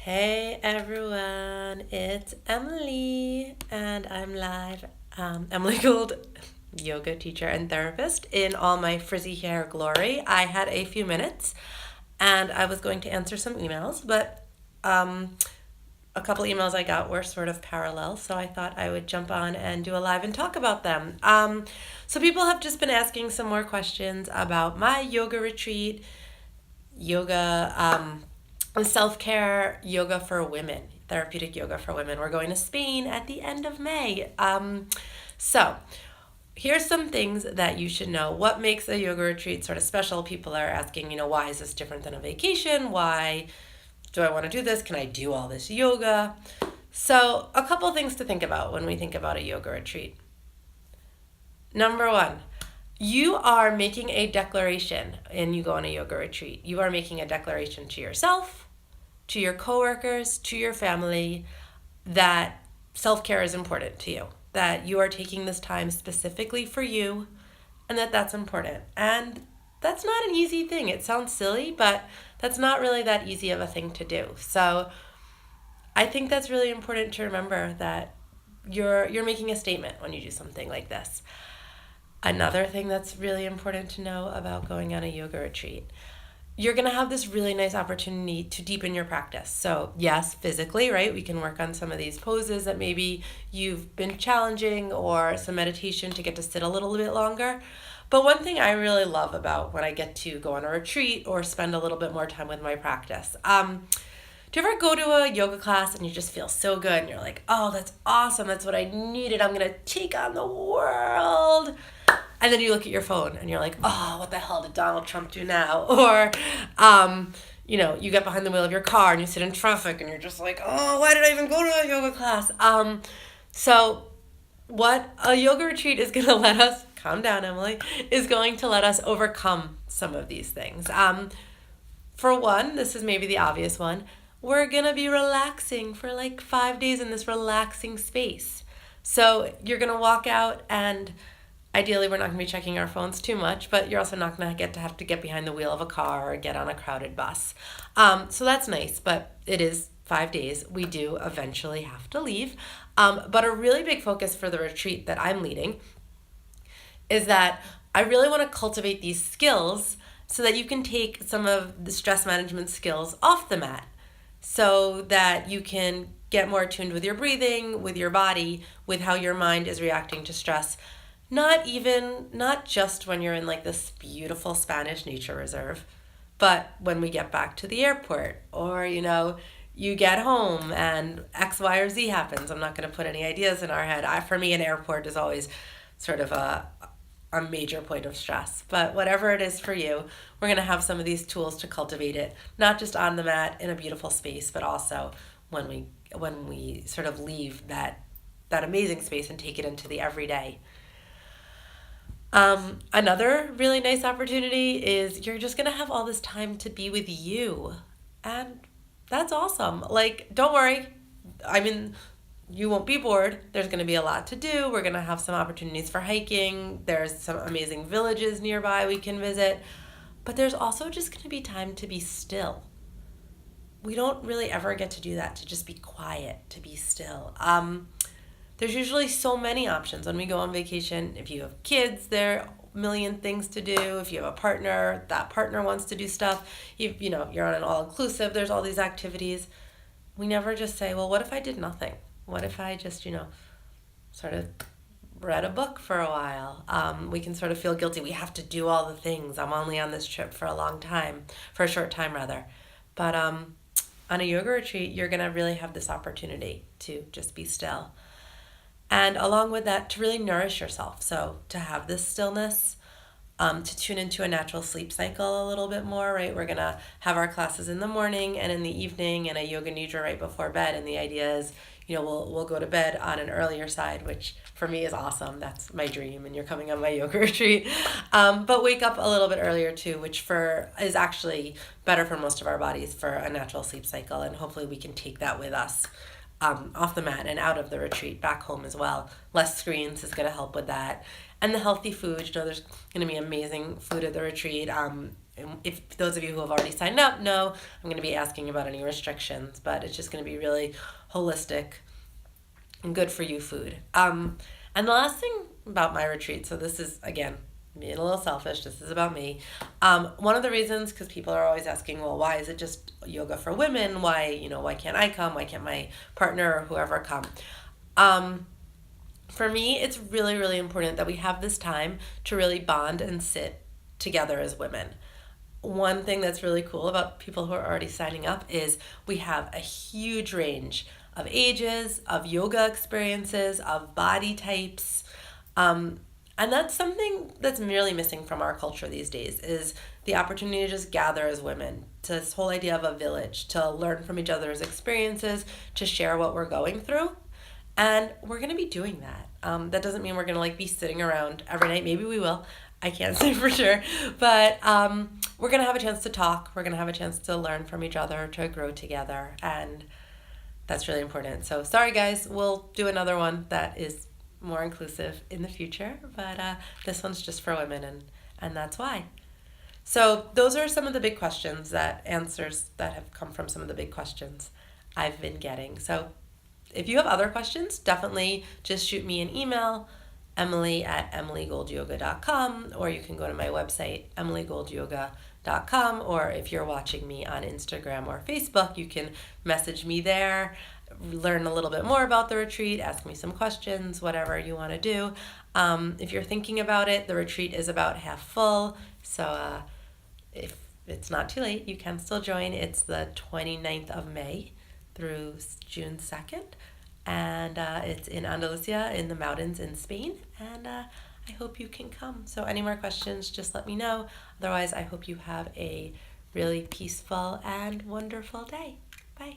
Hey everyone, it's Emily, and I'm live. Emily Gould, yoga teacher and therapist in all my frizzy hair glory. I had a few minutes and I was going to answer some emails, but um, a couple emails I got were sort of parallel, so I thought I would jump on and do a live and talk about them. So people have just been asking some more questions about my yoga retreat, yoga. Self care yoga for women, therapeutic yoga for women. We're going to Spain at the end of May. So, here's some things that you should know. What makes a yoga retreat sort of special? People are asking, why is this different than a vacation? Why do I want to do this? Can I do all this yoga? So, a couple things to think about when we think about a yoga retreat. Number one, you are making a declaration and you go on a yoga retreat. You are making a declaration to yourself, to your coworkers, to your family, that self-care is important to you, that you are taking this time specifically for you, and that that's important. And that's not an easy thing. It sounds silly, but that's not really that easy of a thing to do. So I think that's really important to remember, that you're making a statement when you do something like this. Another thing that's really important to know about going on a yoga retreat: you're going to have this really nice opportunity to deepen your practice. So yes, physically, right? We can work on some of these poses that maybe you've been challenging, or some meditation to get to sit a little bit longer. But one thing I really love about when I get to go on a retreat or spend a little bit more time with my practice, do you ever go to a yoga class and you just feel so good and you're like, oh, that's awesome, that's what I needed, I'm going to take on the world? And then you look at your phone and you're like, oh, what the hell did Donald Trump do now? Or, you get behind the wheel of your car and you sit in traffic and you're just like, oh, why did I even go to a yoga class? So what a yoga retreat is going to let us, calm down, Emily, is going to let us overcome some of these things. For one, this is maybe the obvious one, we're going to be relaxing for like 5 days in this relaxing space. So you're going to walk out, and ideally, we're not going to be checking our phones too much, but you're also not going to have to get behind the wheel of a car or get on a crowded bus. So that's nice, but it is 5 days. We do eventually have to leave. But a really big focus for the retreat that I'm leading is that I really want to cultivate these skills so that you can take some of the stress management skills off the mat, so that you can get more attuned with your breathing, with your body, with how your mind is reacting to stress. Not just when you're in like this beautiful Spanish nature reserve, but when we get back to the airport, or, you get home and X, Y, or Z happens. I'm not going to put any ideas in our head. For me, an airport is always sort of a major point of stress. But whatever it is for you, we're going to have some of these tools to cultivate it, not just on the mat in a beautiful space, but also when we sort of leave that amazing space and take it into the everyday. Another really nice opportunity is you're just going to have all this time to be with you. And that's awesome. Like, don't worry. You won't be bored. There's going to be a lot to do. We're going to have some opportunities for hiking. There's some amazing villages nearby we can visit. But there's also just going to be time to be still. We don't really ever get to do that, to just be quiet, to be still. There's usually so many options when we go on vacation. If you have kids, there are a million things to do. If you have a partner, that partner wants to do stuff. You're on an all-inclusive, there's all these activities. We never just say, well, what if I did nothing? What if I just, sort of read a book for a while? We can sort of feel guilty. We have to do all the things. I'm only on this trip for a short time rather. But on a yoga retreat, you're going to really have this opportunity to just be still. And along with that, to really nourish yourself. So to have this stillness, to tune into a natural sleep cycle a little bit more, right? We're going to have our classes in the morning and in the evening, and a yoga nidra right before bed. And the idea is, we'll go to bed on an earlier side, which for me is awesome. That's my dream, and you're coming on my yoga retreat. But wake up a little bit earlier too, which is actually better for most of our bodies for a natural sleep cycle. And hopefully we can take that with us off the mat and out of the retreat back home as well. Less screens is going to help with that. And the healthy food, there's going to be amazing food at the retreat. if those of you who have already signed up know, I'm going to be asking about any restrictions, but it's just going to be really holistic and good for you food. And the last thing about my retreat, so this is, again, being a little selfish, this is about me. One of the reasons, because people are always asking, well, why is it just yoga for women? Why can't I come? Why can't my partner or whoever come? For me, it's really, really important that we have this time to really bond and sit together as women. One thing that's really cool about people who are already signing up is we have a huge range of ages, of yoga experiences, of body types. And that's something that's really missing from our culture these days, is the opportunity to just gather as women, to this whole idea of a village, to learn from each other's experiences, to share what we're going through. And we're going to be doing that. That doesn't mean we're going to like be sitting around every night. Maybe we will. I can't say for sure. But we're going to have a chance to talk. We're going to have a chance to learn from each other, to grow together. And that's really important. So sorry, guys. We'll do another one that is more inclusive in the future. But this one's just for women, and that's why. So those are some of the big questions, answers that have come from some of the big questions I've been getting. So if you have other questions, definitely just shoot me an email, emily@emilygoldyoga.com, or you can go to my website, emilygoldyoga.com, or if you're watching me on Instagram or Facebook, you can message me there, learn a little bit more about the retreat, ask me some questions, whatever you want to do. If you're thinking about it, the retreat is about half full, so if it's not too late, you can still join. It's the 29th of May through June 2nd, and it's in Andalusia in the mountains in Spain, and I hope you can come. So any more questions, just let me know. Otherwise, I hope you have a really peaceful and wonderful day. Bye.